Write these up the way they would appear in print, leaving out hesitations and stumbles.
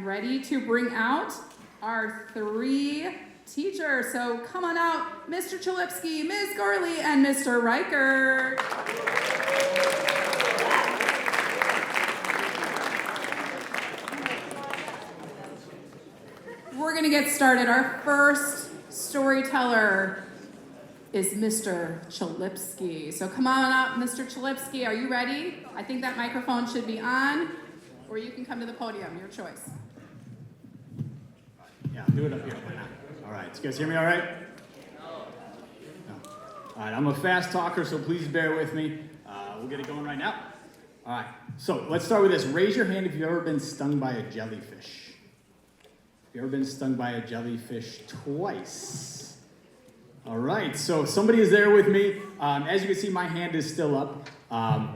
ready to bring out our 3 teachers. So come on out, Mr. Cholipski, Ms. Gourley, and Mr. Reichert. We're going to get started. Our first storyteller is Mr. Cholipski. So come on up, Mr. Cholipski. Are you ready? I think that microphone should be on, or you can come to the podium, your choice. Yeah, I'll do it up here. Why not? All right, so you guys hear me all right? No. All right, I'm a fast talker, so please bear with me. We'll get it going right now. All right, so let's start with this. Raise your hand if you've ever been stung by a jellyfish. Have you ever been stung by a jellyfish twice? All right, so somebody is there with me. As you can see, my hand is still up.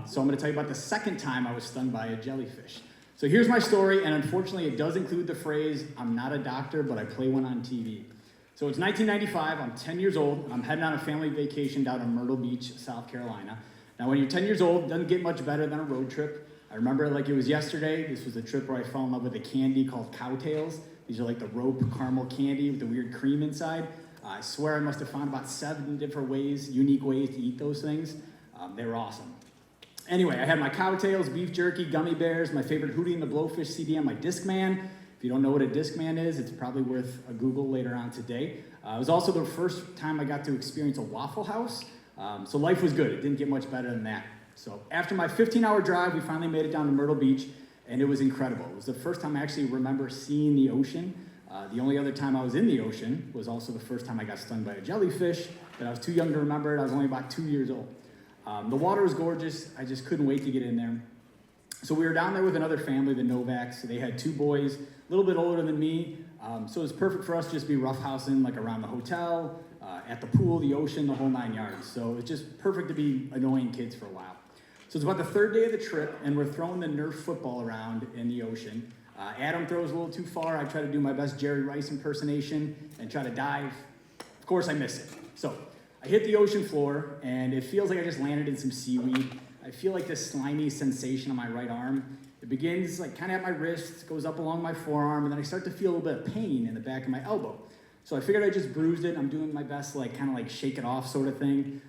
So I'm going to tell you about the second time I was stung by a jellyfish. So here's my story, and unfortunately it does include the phrase, I'm not a doctor, but I play one on TV. So it's 1995, I'm 10 years old, I'm heading on a family vacation down in Myrtle Beach, South Carolina. Now when you're 10 years old, it doesn't get much better than a road trip. I remember it like it was yesterday. This was a trip where I fell in love with a candy called Cowtails. These are like the rope caramel candy with the weird cream inside. I swear I must have found about 7 different ways, unique ways to eat those things. They were awesome. Anyway, I had my Cowtails, beef jerky, gummy bears, my favorite Hootie and the Blowfish CD on my Discman. If you don't know what a Discman is, it's probably worth a Google later on today. It was also the first time I got to experience a Waffle House. So life was good. It didn't get much better than that. So after my 15-hour drive, we finally made it down to Myrtle Beach, and it was incredible. It was the first time I actually remember seeing the ocean. The only other time I was in the ocean was also the first time I got stung by a jellyfish, but I was too young to remember it. I was only about 2 years old. The water was gorgeous. I just couldn't wait to get in there. So we were down there with another family, the Novaks. They had 2 boys, a little bit older than me. So it was perfect for us to just be roughhousing, like around the hotel, at the pool, the ocean, the whole 9 yards. So it's just perfect to be annoying kids for a while. So it's about the 3rd day of the trip, and we're throwing the Nerf football around in the ocean. Adam throws a little too far. I try to do my best Jerry Rice impersonation and try to dive. Of course, I miss it. So I hit the ocean floor, and it feels like I just landed in some seaweed. I feel like this slimy sensation on my right arm. It begins like kind of at my wrist, goes up along my forearm, and then I start to feel a little bit of pain in the back of my elbow. So I figured I just bruised it. I'm doing my best, like kind of like shake it off sort of thing.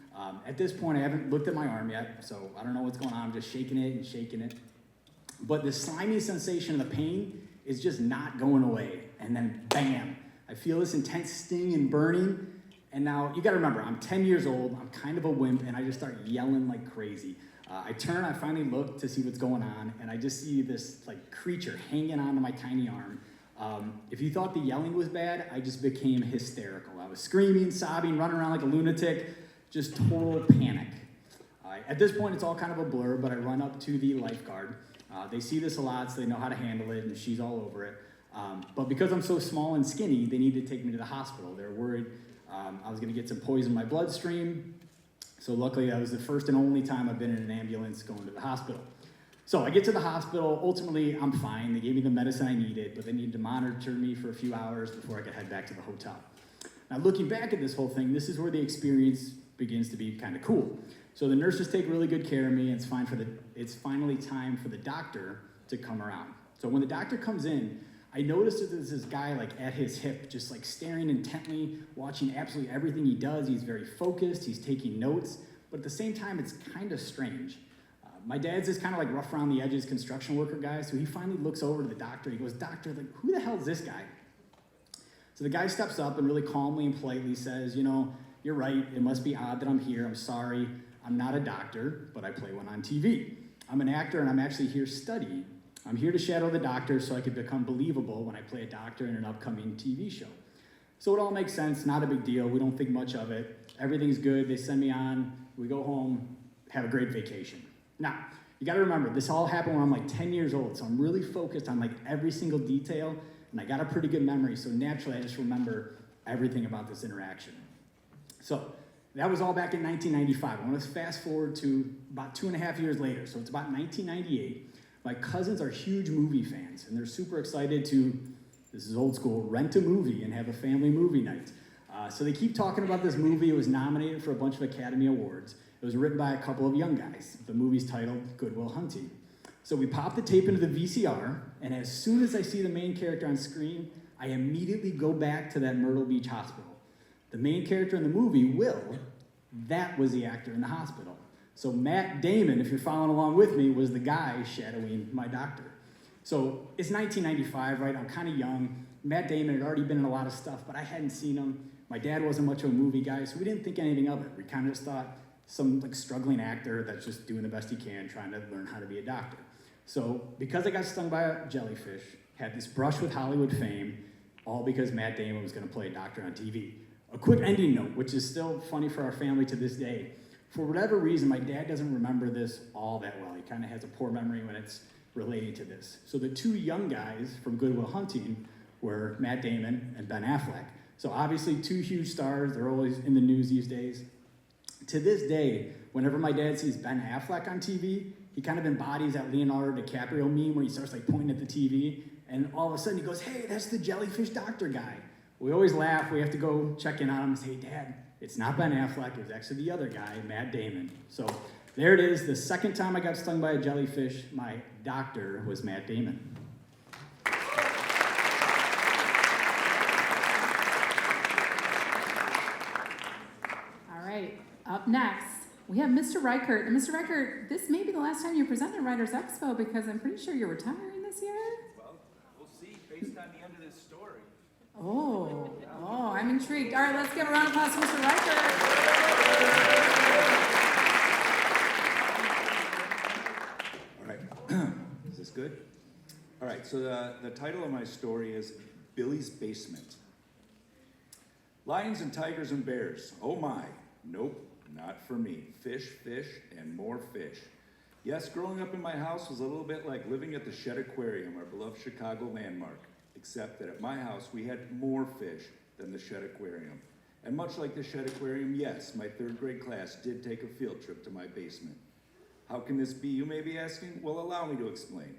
At this point, I haven't looked at my arm yet, so I don't know what's going on. I'm just shaking it and shaking it. But the slimy sensation of the pain is just not going away. And then bam, I feel this intense sting and burning. And now you gotta remember, I'm 10 years old, I'm kind of a wimp, and I just start yelling like crazy. I turn, I finally look to see what's going on, and I just see this like creature hanging onto my tiny arm. If you thought the yelling was bad, I just became hysterical. I was screaming, sobbing, running around like a lunatic, just total panic. At this point, it's all kind of a blur, but I run up to the lifeguard. They see this a lot, so they know how to handle it, and she's all over it. But because I'm so small and skinny, they need to take me to the hospital. They're worried I was gonna get some poison in my bloodstream. So luckily, that was the first and only time I've been in an ambulance going to the hospital. So I get to the hospital, ultimately I'm fine. They gave me the medicine I needed, but they needed to monitor me for a few hours before I could head back to the hotel. Now looking back at this whole thing, this is where the experience begins to be kind of cool. So the nurses take really good care of me, and it's finally time for the doctor to come around. So when the doctor comes in, I noticed that there's this guy like at his hip, just like staring intently, watching absolutely everything he does. He's very focused, he's taking notes, but at the same time, it's kind of strange. My dad's this kind of like rough around the edges construction worker guy, so he finally looks over to the doctor. He goes, "Doctor, like, who the hell is this guy?" So the guy steps up and really calmly and politely says, "You know, you're right, it must be odd that I'm here. I'm sorry. I'm not a doctor, but I play one on TV. I'm an actor, and I'm actually here studying. I'm here to shadow the doctor so I could become believable when I play a doctor in an upcoming TV show." So it all makes sense, not a big deal. We don't think much of it. Everything's good. They send me on. We go home, have a great vacation. Now, you got to remember, this all happened when I'm like 10 years old, so I'm really focused on like every single detail, and I got a pretty good memory, so naturally I just remember everything about this interaction. So that was all back in 1995. I want to fast forward to about 2.5 years later. So it's about 1998. My cousins are huge movie fans, and they're super excited to, this is old school, rent a movie and have a family movie night. So they keep talking about this movie. It was nominated for a bunch of Academy Awards. It was written by a couple of young guys. The movie's titled Good Will Hunting. So we pop the tape into the VCR, and as soon as I see the main character on screen, I immediately go back to that Myrtle Beach hospital. The main character in the movie, Will, that was the actor in the hospital. So Matt Damon, if you're following along with me, was the guy shadowing my doctor. So it's 1995, right? I'm kind of young. Matt Damon had already been in a lot of stuff, but I hadn't seen him. My dad wasn't much of a movie guy, so we didn't think anything of it. We kind of just thought some like struggling actor that's just doing the best he can, trying to learn how to be a doctor. So because I got stung by a jellyfish, had this brush with Hollywood fame, all because Matt Damon was going to play a doctor on TV. A quick ending note, which is still funny for our family to this day. For whatever reason, my dad doesn't remember this all that well. He kind of has a poor memory when it's relating to this. So the two young guys from Good Will Hunting were Matt Damon and Ben Affleck. So obviously two huge stars, they're always in the news these days. To this day, whenever my dad sees Ben Affleck on TV, he kind of embodies that Leonardo DiCaprio meme where he starts like pointing at the TV, and all of a sudden he goes, "Hey, that's the jellyfish doctor guy." We always laugh, we have to go check in on him and say, "Dad, it's not Ben Affleck, it was actually the other guy, Matt Damon." So there it is, the second time I got stung by a jellyfish, my doctor was Matt Damon. All right, up next, we have Mr. Reichert. And Mr. Reichert, this may be the last time you present at Writers Expo because I'm pretty sure you're retiring this year. Well, we'll see based on the end of this story. Oh, I'm intrigued. All right, let's give a round of applause to Mr. Reichert. All right, is this good? All right, so the title of my story is Billy's Basement. Lions and tigers and bears, oh my, nope, not for me. Fish, and more fish. Yes, growing up in my house was a little bit like living at the Shed Aquarium, our beloved Chicago landmark, except that at my house we had more fish than the Shed Aquarium. And much like the Shed Aquarium, yes, my third grade class did take a field trip to my basement. How can this be, you may be asking? Well, allow me to explain.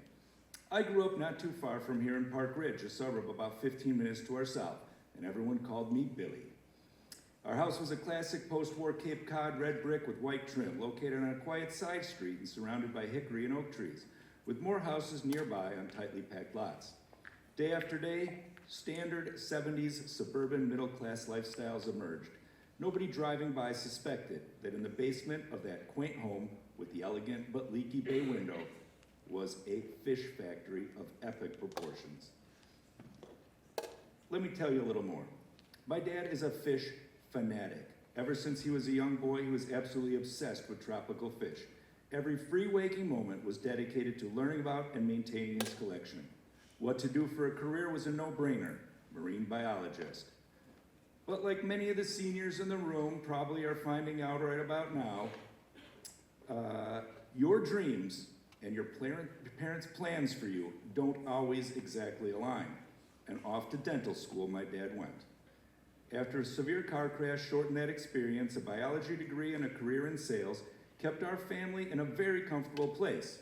I grew up not too far from here in Park Ridge, a suburb about 15 minutes to our south, and everyone called me Billy. Our house was a classic post-war Cape Cod red brick with white trim, located on a quiet side street and surrounded by hickory and oak trees, with more houses nearby on tightly packed lots. Day after day, standard 70s suburban middle-class lifestyles emerged. Nobody driving by suspected that in the basement of that quaint home with the elegant but leaky bay window was a fish factory of epic proportions. Let me tell you a little more. My dad is a fish fanatic. Ever since he was a young boy, he was absolutely obsessed with tropical fish. Every free waking moment was dedicated to learning about and maintaining his collection. What to do for a career was a no-brainer, marine biologist. But like many of the seniors in the room probably are finding out right about now, your dreams and your parents' plans for you don't always exactly align. And off to dental school my dad went. After a severe car crash shortened that experience, a biology degree and a career in sales kept our family in a very comfortable place,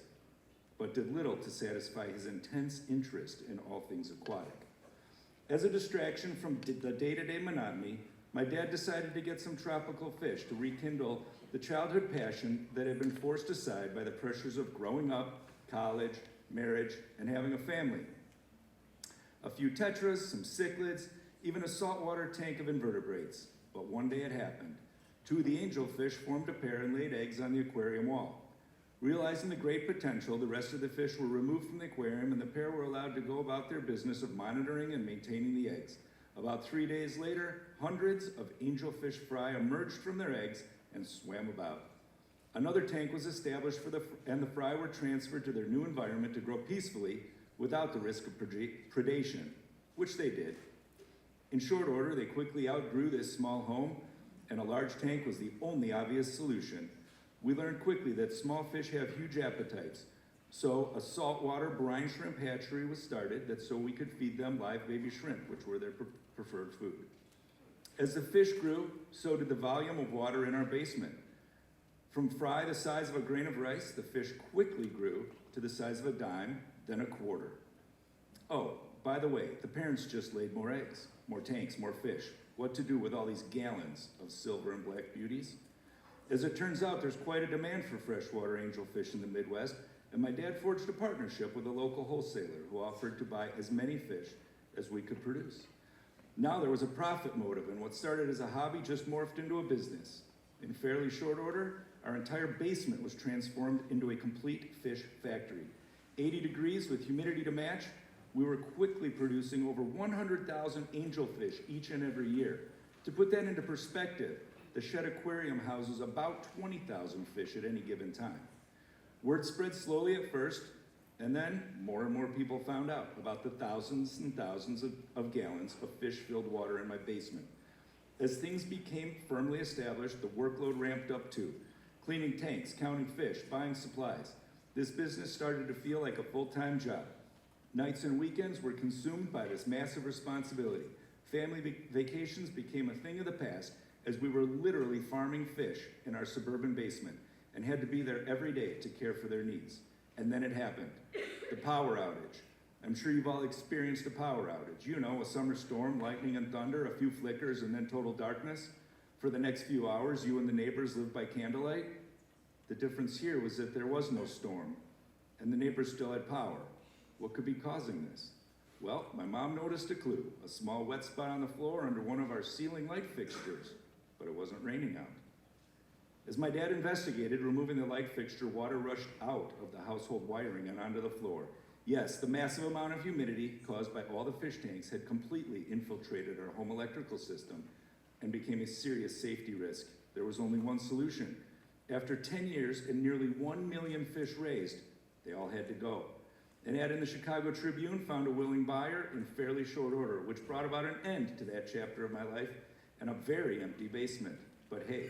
but did little to satisfy his intense interest in all things aquatic. As a distraction from the day-to-day monotony, my dad decided to get some tropical fish to rekindle the childhood passion that had been forced aside by the pressures of growing up, college, marriage, and having a family. A few tetras, some cichlids, even a saltwater tank of invertebrates. But one day it happened. Two of the angelfish formed a pair and laid eggs on the aquarium wall. Realizing the great potential, the rest of the fish were removed from the aquarium and the pair were allowed to go about their business of monitoring and maintaining the eggs. About 3 days later, hundreds of angelfish fry emerged from their eggs and swam about. Another tank was established and the fry were transferred to their new environment to grow peacefully without the risk of predation, which they did. In short order, they quickly outgrew this small home, and a large tank was the only obvious solution. We learned quickly that small fish have huge appetites, so a saltwater brine shrimp hatchery was started so we could feed them live baby shrimp, which were their preferred food. As the fish grew, so did the volume of water in our basement. From fry the size of a grain of rice, the fish quickly grew to the size of a dime, then a quarter. Oh, by the way, the parents just laid more eggs, more tanks, more fish. What to do with all these gallons of silver and black beauties? As it turns out, there's quite a demand for freshwater angelfish in the Midwest, and my dad forged a partnership with a local wholesaler who offered to buy as many fish as we could produce. Now there was a profit motive, and what started as a hobby just morphed into a business. In fairly short order, our entire basement was transformed into a complete fish factory. 80 degrees with humidity to match, we were quickly producing over 100,000 angelfish each and every year. To put that into perspective, the shed aquarium houses about 20,000 fish at any given time. Word spread slowly at first, and then more and more people found out about the thousands and thousands of gallons of fish-filled water in my basement. As things became firmly established, the workload ramped up too. Cleaning tanks, counting fish, buying supplies. This business started to feel like a full-time job. Nights and weekends were consumed by this massive responsibility. Family vacations became a thing of the past as we were literally farming fish in our suburban basement and had to be there every day to care for their needs. And then it happened, the power outage. I'm sure you've all experienced a power outage. You know, a summer storm, lightning and thunder, a few flickers, and then total darkness. For the next few hours, you and the neighbors lived by candlelight. The difference here was that there was no storm, and the neighbors still had power. What could be causing this? Well, my mom noticed a clue, a small wet spot on the floor under one of our ceiling light fixtures, but it wasn't raining out. As my dad investigated removing the light fixture, water rushed out of the household wiring and onto the floor. Yes, the massive amount of humidity caused by all the fish tanks had completely infiltrated our home electrical system and became a serious safety risk. There was only one solution. After 10 years and nearly 1 million fish raised, they all had to go. An ad in the Chicago Tribune found a willing buyer in fairly short order, which brought about an end to that chapter of my life and a very empty basement. But hey,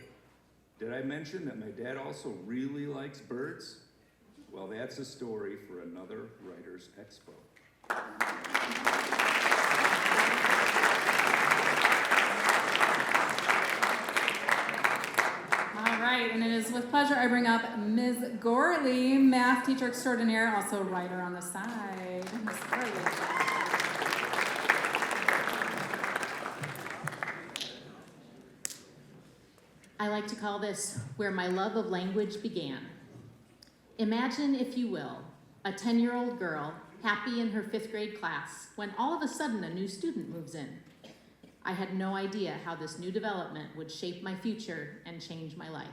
did I mention that my dad also really likes birds? Well, that's a story for another Writers' Expo. All right, and it is with pleasure I bring up Ms. Gourley, math teacher extraordinaire, also writer on the side. Ms. Gourley. I like to call this where my love of language began. Imagine, if you will, a 10-year-old girl happy in her 5th grade class when all of a sudden a new student moves in. I had no idea how this new development would shape my future and change my life.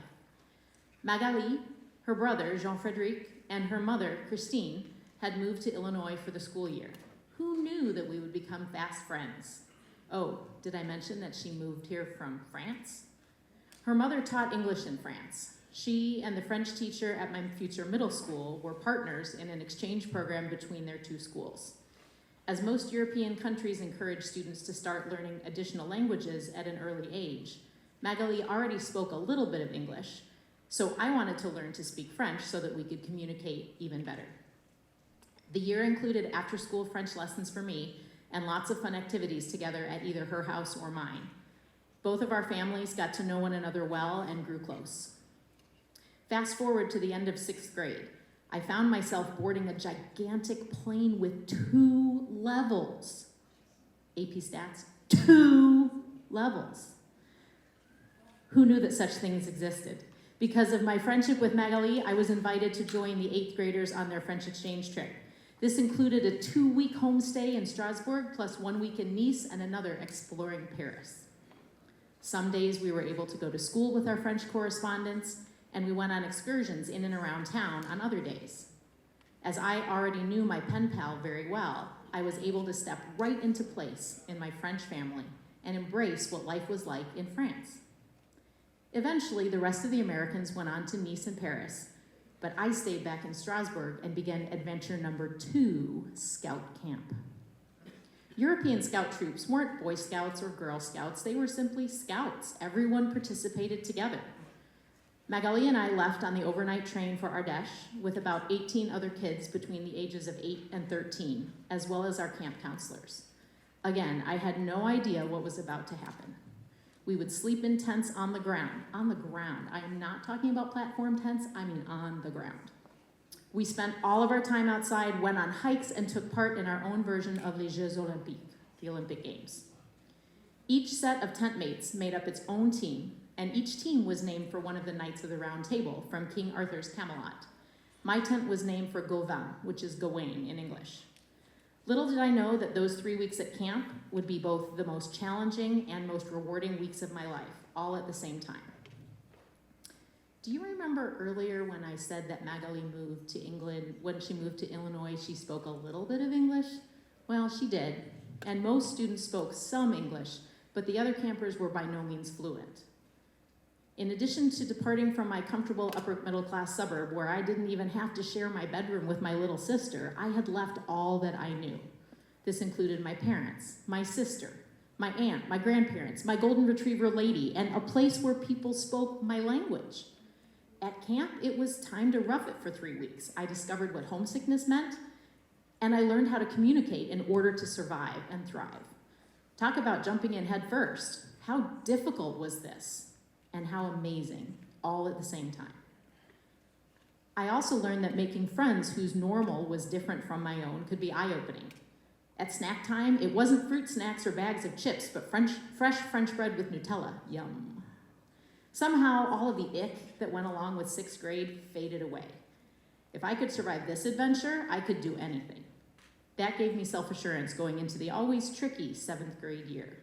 Magali, her brother Jean-Frédéric, and her mother Christine had moved to Illinois for the school year. Who knew that we would become fast friends? Oh, did I mention that she moved here from France? Her mother taught English in France. She and the French teacher at my future middle school were partners in an exchange program between their two schools. As most European countries encourage students to start learning additional languages at an early age, Magali already spoke a little bit of English, so I wanted to learn to speak French so that we could communicate even better. The year included after-school French lessons for me and lots of fun activities together at either her house or mine. Both of our families got to know one another well and grew close. Fast forward to the end of 6th grade. I found myself boarding a gigantic plane with 2 levels. AP Stats, 2 levels. Who knew that such things existed? Because of my friendship with Magali, I was invited to join the 8th graders on their French exchange trip. This included a 2-week homestay in Strasbourg, plus 1 week in Nice and another exploring Paris. Some days we were able to go to school with our French correspondents, and we went on excursions in and around town on other days. As I already knew my pen pal very well, I was able to step right into place in my French family and embrace what life was like in France. Eventually, the rest of the Americans went on to Nice and Paris, but I stayed back in Strasbourg and began adventure number 2, Scout Camp. European scout troops weren't Boy Scouts or Girl Scouts, they were simply scouts. Everyone participated together. Magali and I left on the overnight train for Ardèche with about 18 other kids between the ages of 8 and 13, as well as our camp counselors. Again, I had no idea what was about to happen. We would sleep in tents on the ground. On the ground. I am not talking about platform tents, I mean on the ground. We spent all of our time outside, went on hikes, and took part in our own version of les Jeux Olympiques, the Olympic Games. Each set of tent mates made up its own team, and each team was named for one of the Knights of the Round Table from King Arthur's Camelot. My tent was named for Gauvin, which is Gawain in English. Little did I know that those 3 weeks at camp would be both the most challenging and most rewarding weeks of my life, all at the same time. Do you remember earlier when I said that Magali moved to England? When she moved to Illinois, she spoke a little bit of English? Well, she did, and most students spoke some English, but the other campers were by no means fluent. In addition to departing from my comfortable upper middle class suburb where I didn't even have to share my bedroom with my little sister, I had left all that I knew. This included my parents, my sister, my aunt, my grandparents, my golden retriever lady, and a place where people spoke my language. At camp, it was time to rough it for 3 weeks. I discovered what homesickness meant, and I learned how to communicate in order to survive and thrive. Talk about jumping in head first. How difficult was this? And how amazing, all at the same time. I also learned that making friends whose normal was different from my own could be eye-opening. At snack time, it wasn't fruit snacks or bags of chips, but fresh French bread with Nutella. Yum. Somehow, all of the ick that went along with 6th grade faded away. If I could survive this adventure, I could do anything. That gave me self-assurance going into the always tricky 7th grade year.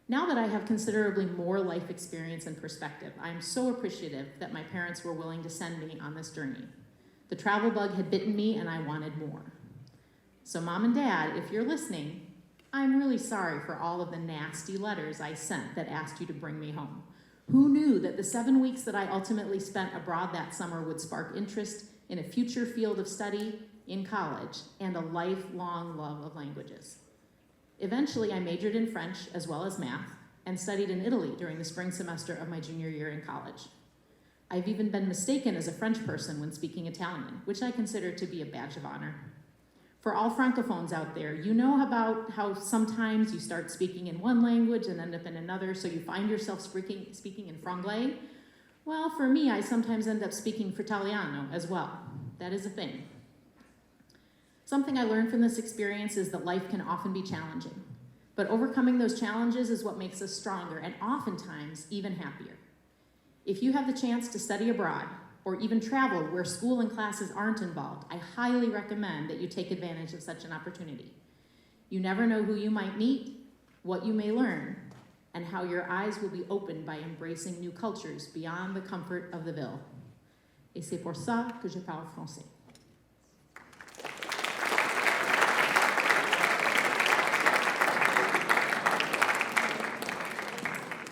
Now that I have considerably more life experience and perspective, I am so appreciative that my parents were willing to send me on this journey. The travel bug had bitten me and I wanted more. So Mom and Dad, if you're listening, I'm really sorry for all of the nasty letters I sent that asked you to bring me home. Who knew that the 7 weeks that I ultimately spent abroad that summer would spark interest in a future field of study in college and a lifelong love of languages? Eventually, I majored in French as well as math and studied in Italy during the spring semester of my junior year in college. I've even been mistaken as a French person when speaking Italian, which I consider to be a badge of honor. For all Francophones out there, you know about how sometimes you start speaking in one language and end up in another, so you find yourself speaking in Franglais? Well, for me, I sometimes end up speaking Fritaliano as well. That is a thing. Something I learned from this experience is that life can often be challenging, but overcoming those challenges is what makes us stronger and oftentimes even happier. If you have the chance to study abroad or even travel where school and classes aren't involved, I highly recommend that you take advantage of such an opportunity. You never know who you might meet, what you may learn, and how your eyes will be opened by embracing new cultures beyond the comfort of the ville. Et c'est pour ça que je parle français.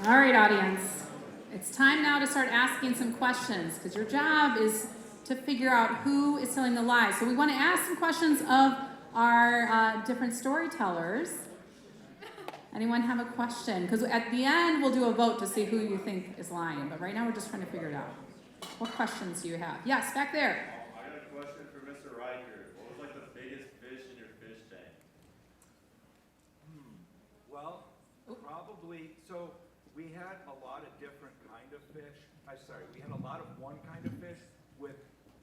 All right, audience. It's time now to start asking some questions because your job is to figure out who is telling the lie. So we want to ask some questions of our different storytellers. Anyone have a question? Because at the end, we'll do a vote to see who you think is lying. But right now, we're just trying to figure it out. What questions do you have? Yes, back there. I got a question for Mr. Reichert. What was like the biggest fish in your fish tank? Well, probably, so we had a lot of different kind of fish. We had a lot of one kind of fish with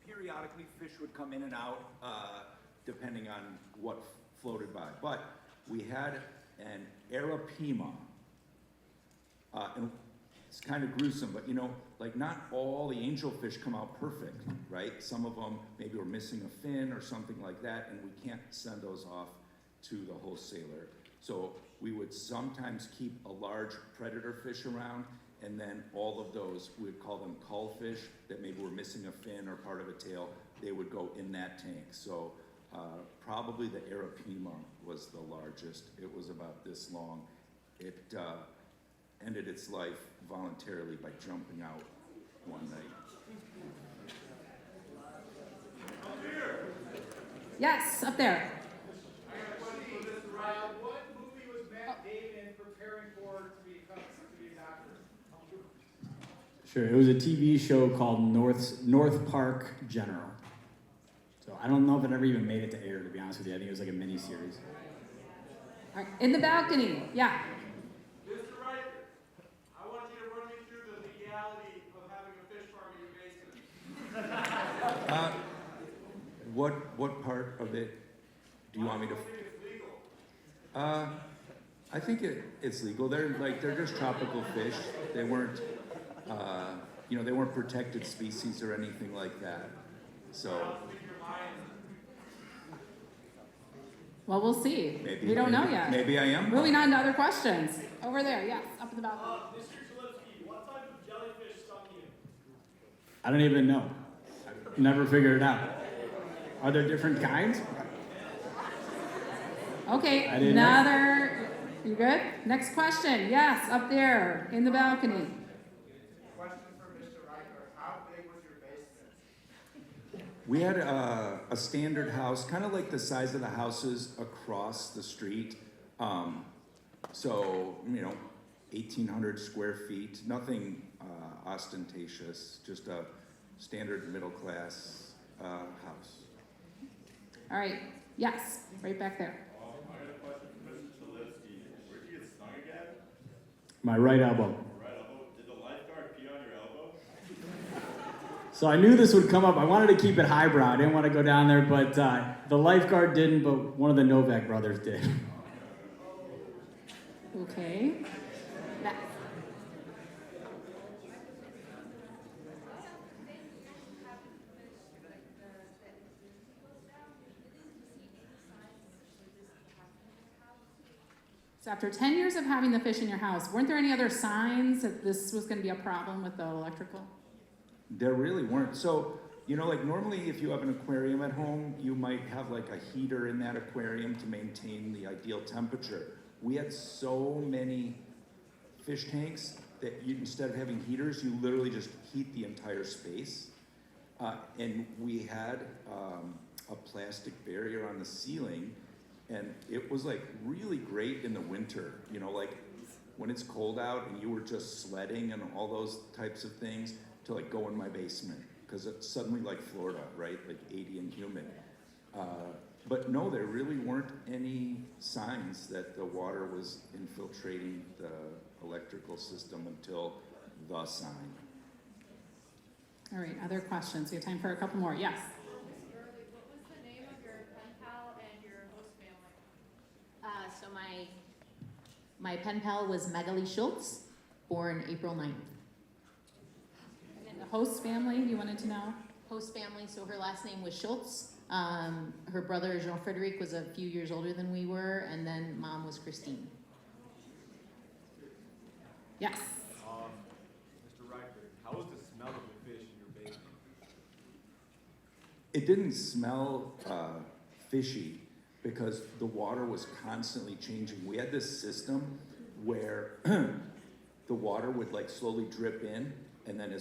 periodically fish would come in and out depending on what floated by. But we had an Arapima. And it's kind of gruesome, but you know, like not all the angelfish come out perfect, right? Some of them maybe were missing a fin or something like that, and we can't send those off to the wholesaler. So we would sometimes keep a large predator fish around, and then all of those, we'd call them cullfish that maybe were missing a fin or part of a tail, they would go in that tank. So probably the Arapima was the largest. It was about this long. It ended its life voluntarily by jumping out one night. Yes, up there. What movie was Matt Damon preparing for to be an actor? Sure, it was a TV show called North Park General. So I don't know if it ever even made it to air, to be honest with you. I think it was like a mini-series. All right, in the balcony. Yeah. Mr. Reichert, I want you to run me through the legality of having a fish farm in your basement. What part of it do you want me to? I don't think it's legal. I think it's legal. They're just tropical fish. They weren't, they weren't protected species or anything like that. So Well, we'll see. maybe We don't know yet. Maybe I am. Moving on to other questions. Over there, yes, up in the balcony. Mr. Cholipski, what type of jellyfish stung you? I don't even know. I've never figured it out. Are there different kinds? Okay, I didn't know. another, you good? Next question, yes, up there in the balcony. Question for Mr. Reichert. How big was your basement? We had a standard house, kind of like the size of the houses across the street. So, 1,800 square feet, nothing ostentatious, just a standard middle-class house. All right, yes, right back there. I got a question for Mr. Cholipski. Where'd you get stung again? My right elbow. Right elbow. Did the lifeguard pee on your elbow? So I knew this would come up. I wanted to keep it highbrow. I didn't want to go down there, but the lifeguard didn't, but one of the Novak brothers did. Okay. Back. So after 10 years of having the fish in your house, weren't there any other signs that this was going to be a problem with the electrical? There really weren't. So, like normally if you have an aquarium at home, you might have like a heater in that aquarium to maintain the ideal temperature. We had so many fish tanks that instead of having heaters, you literally just heat the entire space. And we had a plastic barrier on the ceiling, and it was like really great in the winter, like when it's cold out and you were just sledding and all those types of things, to like go in my basement, because it's suddenly like Florida, right? Like 80 and humid. But no, there really weren't any signs that the water was infiltrating the electrical system until the sign. All right, other questions? We have time for a couple more. Yes. Gourley, what was the name of your pen pal and your host family? So my pen pal was Magali Schultz, born April 9th. And the host family, you wanted to know? Host family, so her last name was Schultz. Her brother Jean-Frédéric was a few years older than we were, and then mom was Christine. Yes. Mr. Reichert, how was the smell of the fish in your basement? It didn't smell fishy because the water was constantly changing. We had this system where the water would like slowly drip in, and then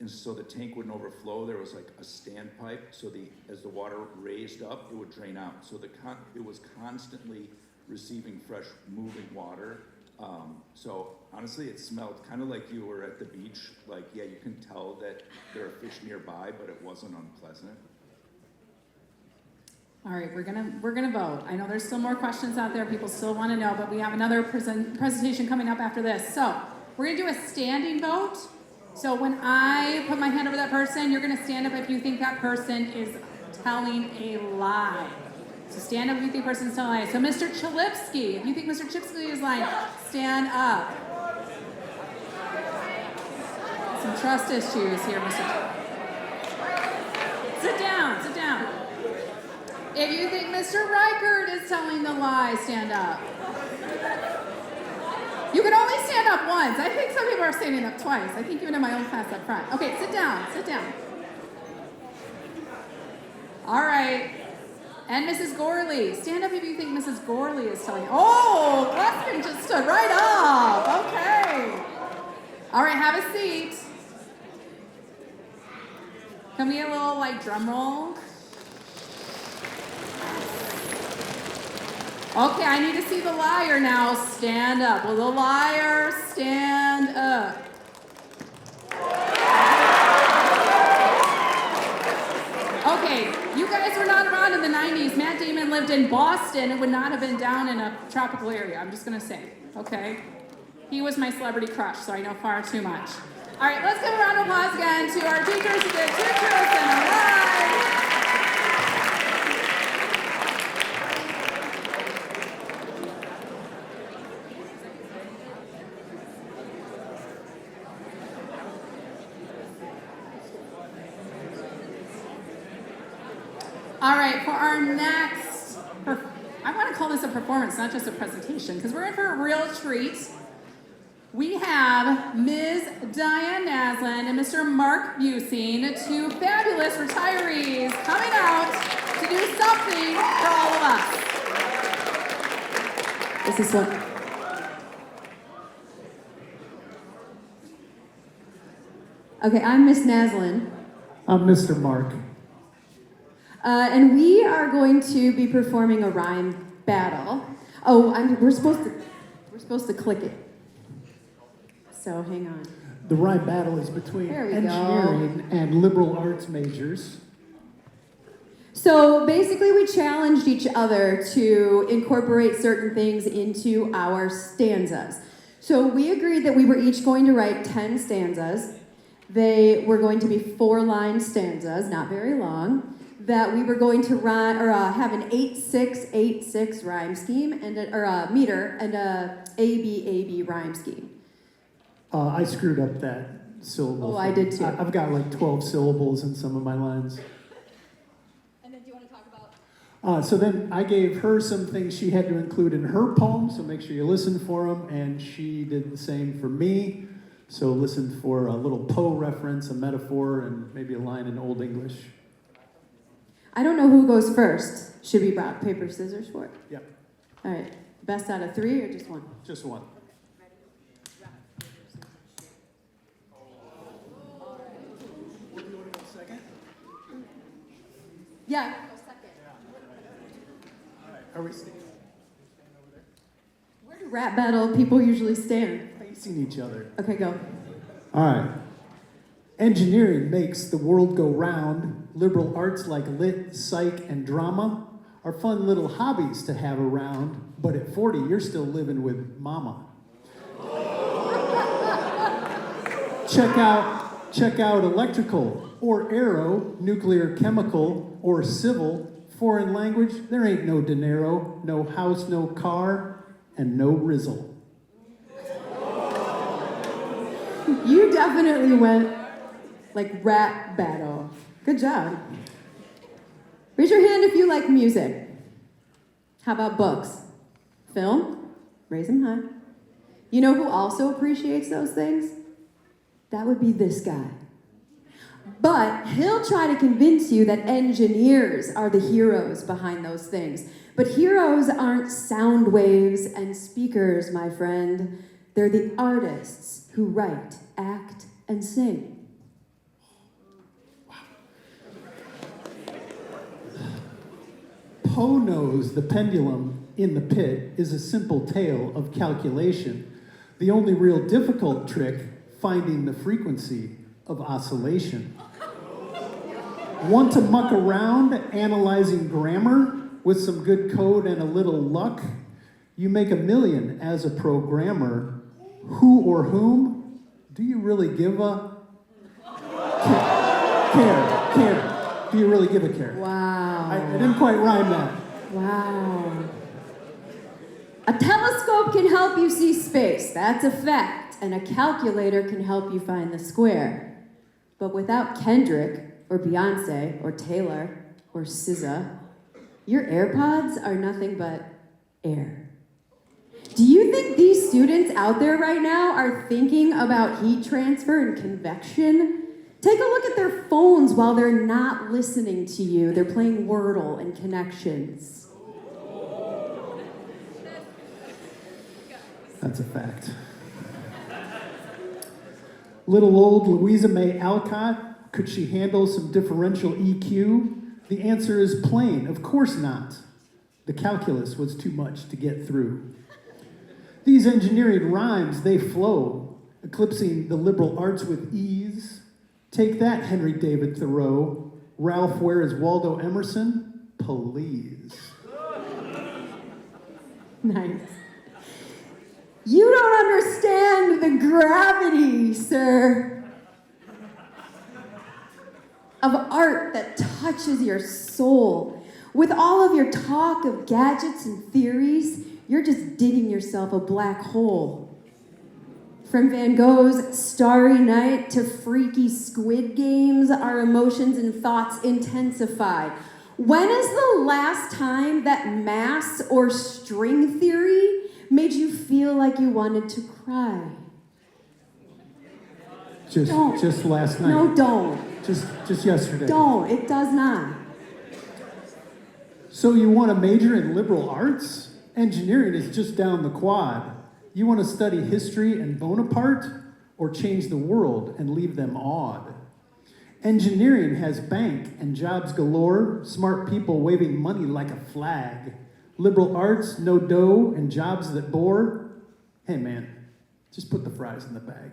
and so the tank wouldn't overflow. There was like a standpipe, so as the water raised up, it would drain out. So it was constantly receiving fresh, moving water. So honestly, it smelled kind of like you were at the beach. Like, yeah, you can tell that there are fish nearby, but it wasn't unpleasant. All right, we're gonna vote. I know there's still more questions out there. People still want to know, but we have another presentation coming up after this. So we're gonna do a standing vote. So when I put my hand over that person, you're gonna stand up if you think that person is telling a lie. So stand up if you think the person's telling a lie. So Mr. Cholipski, if you think Mr. Cholipski is lying, stand up. Some trust issues here, Mr. Sit down, sit down. If you think Mr. Reichert is telling the lie, stand up. You can only stand up once. I think some people are standing up twice. I think even in my own class up front. Okay, sit down, sit down. All right. And Mrs. Gourley, stand up if you think Mrs. Gourley is telling. Oh, Buesing just stood right up. Okay. All right, have a seat. Can we get a little drum roll? Okay, I need to see the liar now. Stand up. Will the liar stand up? Okay, you guys were not around in the 90s. Matt Damon lived in Boston and would not have been down in a tropical area. I'm just going to say, okay? He was my celebrity crush, so I know far too much. All right, let's give a round of applause again to our teachers who did Choo Choos and a ride. All right, for our next, I want to call this a performance, not just a presentation, because we're in for a real treat. We have Ms. Diane Naslund and Mr. Mark Buesing, two fabulous retirees coming out to do something for all of us. This is what. Okay, I'm Miss Naslund. I'm Mr. Mark. And we are going to be performing a rhyme battle. Oh, we're supposed to click it. So hang on. The rhyme battle is between There we engineering and liberal arts majors. So basically, we challenged each other to incorporate certain things into our stanzas. So we agreed that we were each going to write 10 stanzas. They were going to be 4-line stanzas, not very long. That we were going to have an 8-6-8-6 rhyme scheme and a meter and a AB rhyme scheme. I screwed up that syllable. Oh, I did too. I've got like 12 syllables in some of my lines. And then do you want to talk about? So then I gave her some things she had to include in her poem, so make sure you listen for them, and she did the same for me. So listen for a little Poe reference, a metaphor, and maybe a line in Old English. I don't know who goes first. Should we rock, paper, scissors for it? Yep. All right. Best out of 3 or just one? Just one. Yeah. Are we standing over there? Where do rap battle people usually stand? Facing each other. Okay, go. All right. Engineering makes the world go round. Liberal arts like lit, psych, and drama are fun little hobbies to have around. But at 40, you're still living with mama. Check out electrical or aero, nuclear, chemical, or civil. Foreign language, there ain't no dinero, no house, no car, and no rizzle. You definitely went like rap battle. Good job. Raise your hand if you like music. How about books? Film? Raise them high. You know who also appreciates those things? That would be this guy. But he'll try to convince you that engineers are the heroes behind those things. But heroes aren't sound waves and speakers, my friend. They're the artists who write, act, and sing. Poe knows the pendulum in the pit is a simple tale of calculation. The only real difficult trick, finding the frequency of oscillation. Want to muck around analyzing grammar with some good code and a little luck? You make $1 million as a programmer. Who or whom? Do you really give a care? Do you really give a care? Wow. I didn't quite rhyme that. Wow. A telescope can help you see space, that's a fact, and a calculator can help you find the square. But without Kendrick, or Beyonce, or Taylor, or SZA, your AirPods are nothing but air. Do you think these students out there right now are thinking about heat transfer and convection? Take a look at their phones while they're not listening to you. They're playing Wordle and Connections. That's a fact. Little old Louisa May Alcott, could she handle some differential EQ? The answer is plain, of course not. The calculus was too much to get through. These engineering rhymes, they flow, eclipsing the liberal arts with ease. Take that, Henry David Thoreau. Ralph, where is Waldo Emerson? Please. Nice. You don't understand the gravity, sir, of art that touches your soul. With all of your talk of gadgets and theories, you're just digging yourself a black hole. From Van Gogh's Starry Night to freaky Squid Games, our emotions and thoughts intensify. When is the last time that mass or string theory made you feel like you wanted to cry? Just last night. No, don't. Just yesterday. Don't. It does not. So you want to major in liberal arts? Engineering is just down the quad. You want to study history and Bonaparte, or change the world and leave them awed? Engineering has bank and jobs galore, smart people waving money like a flag. Liberal arts, no dough, and jobs that bore. Hey man, just put the fries in the bag.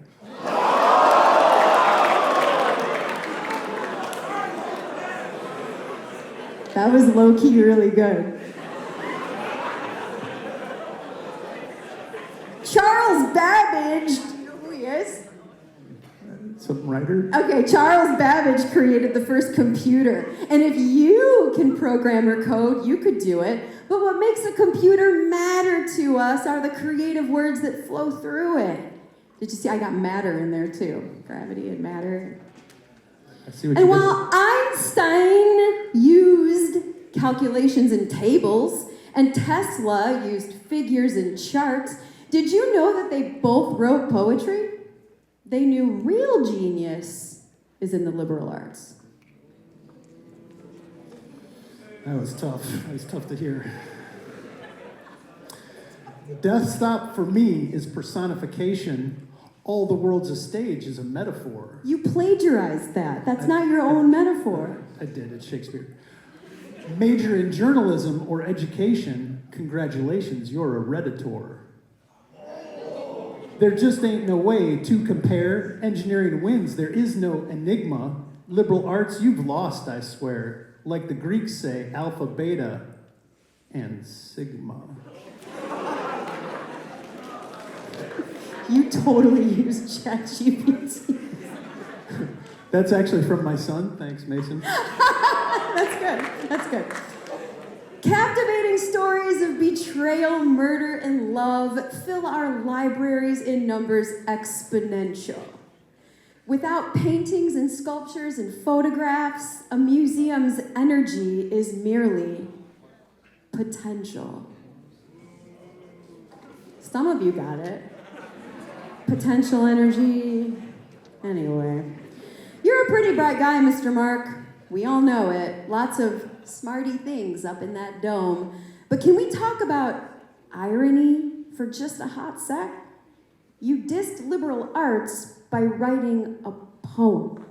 That was low-key really good. Charles Babbage, do you know who he is? Some writer? Okay, Charles Babbage created the first computer. And if you can program or code, you could do it. But what makes a computer matter to us are the creative words that flow through it. Did you see I got matter in there too? Gravity and matter. I see what And you did. while Einstein used calculations and tables, and Tesla used figures and charts, did you know that they both wrote poetry? They knew real genius is in the liberal arts. That was tough. That was tough to hear. Death Stop for me is personification. All the world's a stage is a metaphor. You plagiarized that. That's not your own metaphor. I did, it's Shakespeare. Major in journalism or education, congratulations, you're a Redditor. There just ain't no way to compare. Engineering wins, there is no enigma. Liberal arts, you've lost, I swear. Like the Greeks say, alpha, beta, and sigma. You totally used ChatGPT. That's actually from my son. Thanks, Mason. That's good. That's good. Captivating stories of betrayal, murder, and love fill our libraries in numbers exponential. Without paintings and sculptures and photographs, a museum's energy is merely potential. Some of you got it. Potential energy. Anyway. You're a pretty bright guy, Mr. Mark. We all know it. Lots of smarty things up in that dome. But can we talk about irony for just a hot sec? You dissed liberal arts by writing a poem.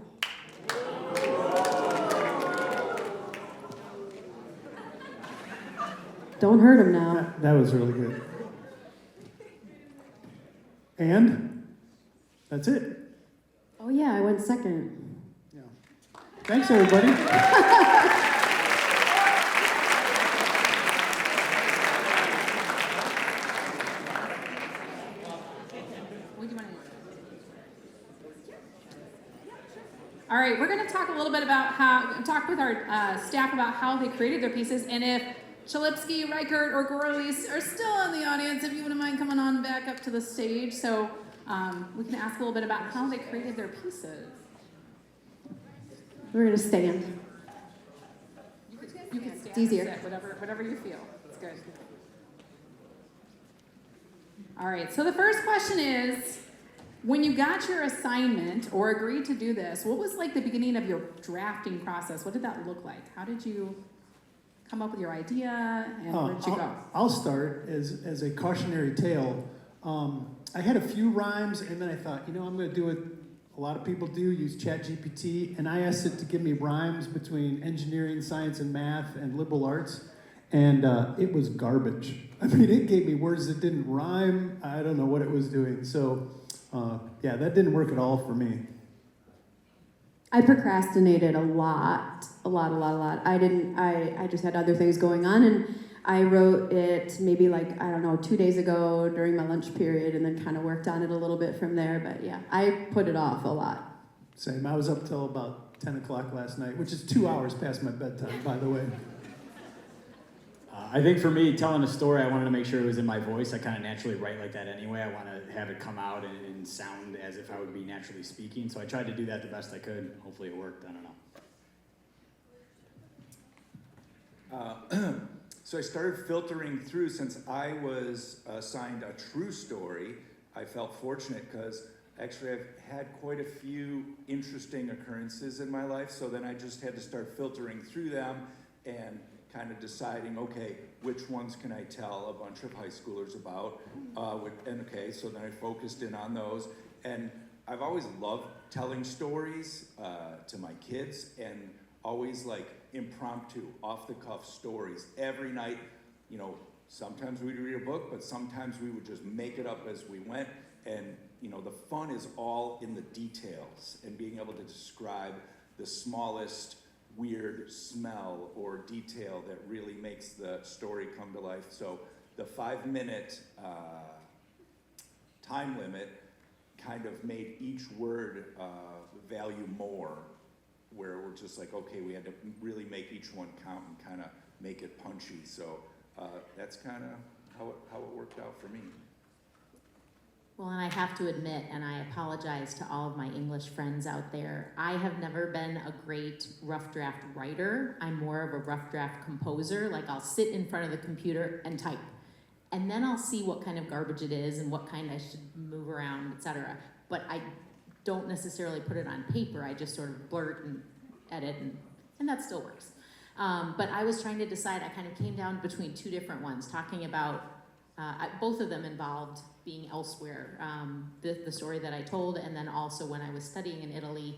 Don't hurt him now. That was really good. And that's it. Oh yeah, I went second. Yeah. Thanks, everybody. All right, we're going to talk a little bit about talk with our staff about how they created their pieces, and if Cholipski, Reichert, or Gourley are still in the audience, if you wouldn't mind coming on back up to the stage, so we can ask a little bit about how they created their pieces. We're gonna stand. You can stand It's easier. and sit, whatever you feel. It's good. All right, so the first question is, when you got your assignment or agreed to do this, what was like the beginning of your drafting process? What did that look like? How did you come up with your idea, and where did you go? I'll start as a cautionary tale. I had a few rhymes, and then I thought, I'm going to do what a lot of people do, use ChatGPT, and I asked it to give me rhymes between engineering, science, and math, and liberal arts, and it was garbage. I mean, it gave me words that didn't rhyme. I don't know what it was doing. So, yeah, that didn't work at all for me. I procrastinated a lot. I just had other things going on, and I wrote it maybe 2 days ago during my lunch period, and then kind of worked on it a little bit from there. But yeah, I put it off a lot. Same. I was up till about 10 o'clock last night, which is 2 hours past my bedtime, by the way. I think for me, telling a story, I wanted to make sure it was in my voice. I kind of naturally write like that anyway. I want to have it come out and sound as if I would be naturally speaking. So I tried to do that the best I could. Hopefully it worked. I don't know. So I started filtering through. Since I was assigned a true story, I felt fortunate because actually I've had quite a few interesting occurrences in my life. So then I just had to start filtering through them and kind of deciding, okay, which ones can I tell a bunch of high schoolers about? So then I focused in on those. And I've always loved telling stories to my kids, and always like impromptu, off the cuff stories. Every night, you know, sometimes we'd read a book, but sometimes we would just make it up as we went. And, you know, the fun is all in the details and being able to describe the smallest weird smell or detail that really makes the story come to life. So the 5-minute time limit kind of made each word value more, where we're just like, okay, we had to really make each one count and kind of make it punchy. So that's kind of how it worked out for me. Well, and I have to admit, and I apologize to all of my English friends out there, I have never been a great rough draft writer. I'm more of a rough draft composer. Like, I'll sit in front of the computer and type. And then I'll see what kind of garbage it is and what kind I should move around, etc. But I don't necessarily put it on paper. I just sort of blurt and edit, and that still works. But I was trying to decide, I kind of came down between two different ones, talking about, both of them involved being elsewhere. The story that I told, and then also when I was studying in Italy,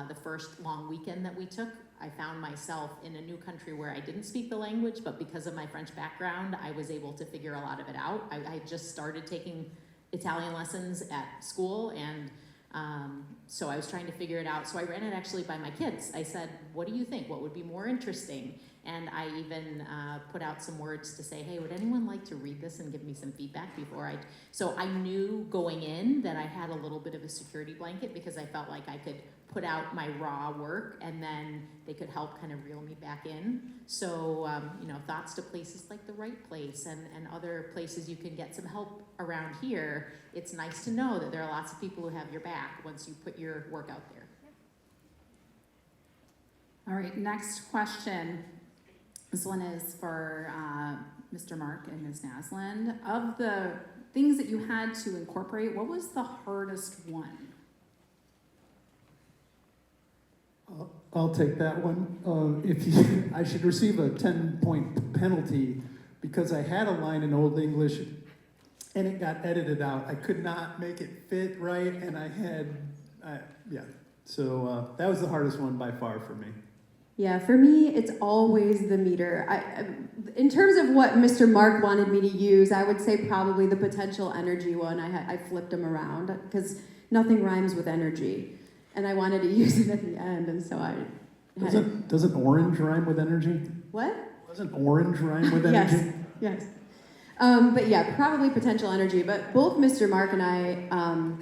the first long weekend that we took, I found myself in a new country where I didn't speak the language, but because of my French background, I was able to figure a lot of it out. I just started taking Italian lessons at school, and so I was trying to figure it out. So I ran it actually by my kids. I said, what do you think? What would be more interesting? And I even put out some words to say, hey, would anyone like to read this and give me some feedback before I... So I knew going in that I had a little bit of a security blanket because I felt like I could put out my raw work and then they could help kind of reel me back in. So, you know, thoughts to places like The Right Place and other places you can get some help around here. It's nice to know that there are lots of people who have your back once you put your work out there. All right, next question. This one is for Mr. Mark and Ms. Naslund. Of the things that you had to incorporate, what was the hardest one? I'll take that one. I should receive a 10-point penalty because I had a line in Old English and it got edited out. I could not make it fit right, and So that was the hardest one by far for me. Yeah, for me, it's always the meter. In terms of what Mr. Mark wanted me to use, I would say probably the potential energy one. I flipped them around because nothing rhymes with energy. And I wanted to use it at the end, and so I had Doesn't orange rhyme with energy? What? Doesn't orange rhyme with energy? Yes. But yeah, probably potential energy. But both Mr. Mark and I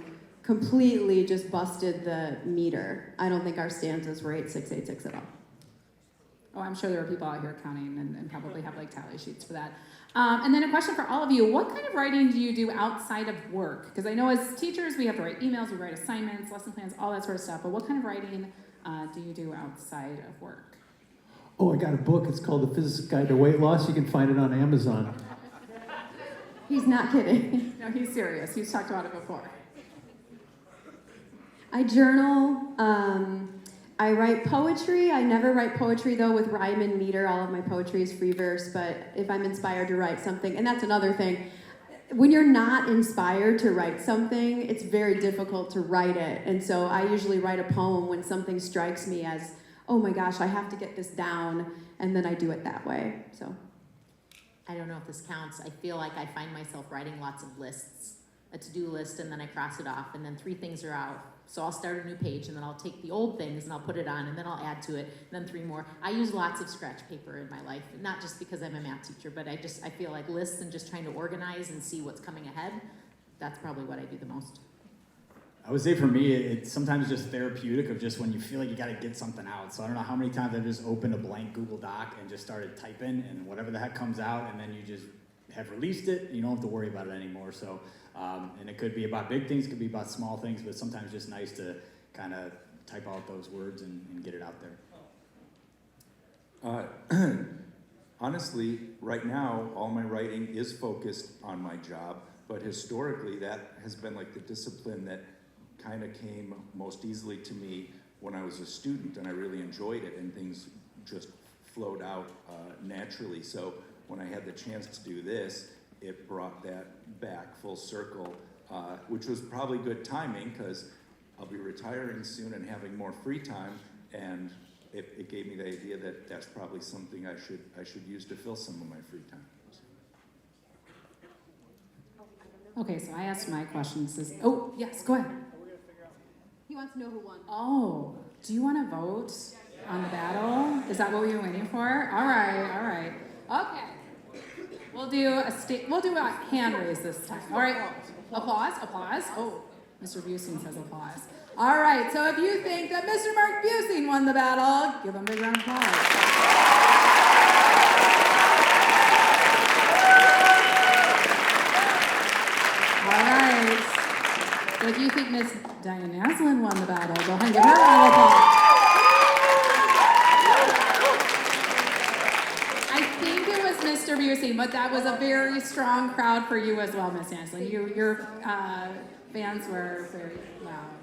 completely just busted the meter. I don't think our stanzas were 8686 at all. Oh, I'm sure there are people out here counting and probably have like tally sheets for that. And then a question for all of you. What kind of writing do you do outside of work? Because I know as teachers, we have to write emails, we write assignments, lesson plans, all that sort of stuff. But what kind of writing do you do outside of work? Oh, I got a book. It's called The Physicist Guide to Weight Loss. You can find it on Amazon. He's not kidding. No, he's serious. He's talked about it before. I journal. I write poetry. I never write poetry, though, with rhyme and meter. All of my poetry is free verse, but if I'm inspired to write something, and that's another thing, when you're not inspired to write something, it's very difficult to write it. And so I usually write a poem when something strikes me as, oh my gosh, I have to get this down, and then I do it that way. So I don't know if this counts. I feel like I find myself writing lots of lists, a to-do list, and then I cross it off, and then 3 things are out. So I'll start a new page, and then I'll take the old things, and I'll put it on, and then I'll add to it, and then 3 more. I use lots of scratch paper in my life, not just because I'm a math teacher, but I feel like lists and just trying to organize and see what's coming ahead, that's probably what I do the most. I would say for me, it's sometimes just therapeutic of just when you feel like you got to get something out. So I don't know how many times I've just opened a blank Google Doc and just started typing, and whatever the heck comes out, and then you just have released it, and you don't have to worry about it anymore. So, and it could be about big things, could be about small things, but sometimes just nice to kind of type out those words and get it out there. Honestly, right now, all my writing is focused on my job, but historically, that has been like the discipline that kind of came most easily to me when I was a student, and I really enjoyed it, and things just flowed out naturally. So when I had the chance to do this, it brought that back full circle, which was probably good timing because I'll be retiring soon and having more free time, and it gave me the idea that that's probably something I should use to fill some of my free time. Okay, so I asked my questions. Oh, yes, go ahead. He wants to know who won. Oh, do you want to vote on the battle? Is that what we were waiting for? All right. Okay. We'll do a hand raise this time. All right. Applause. Oh, Mr. Buesing says applause. All right, so if you think that Mr. Mark Buesing won the battle, give him a big round of applause. All right. If you think Miss Diane Naslund won the battle, go ahead and give her a round of applause. I think it was Mr. Buesing, but that was a very strong crowd for you as well, Miss Naslund. Your fans were very loud.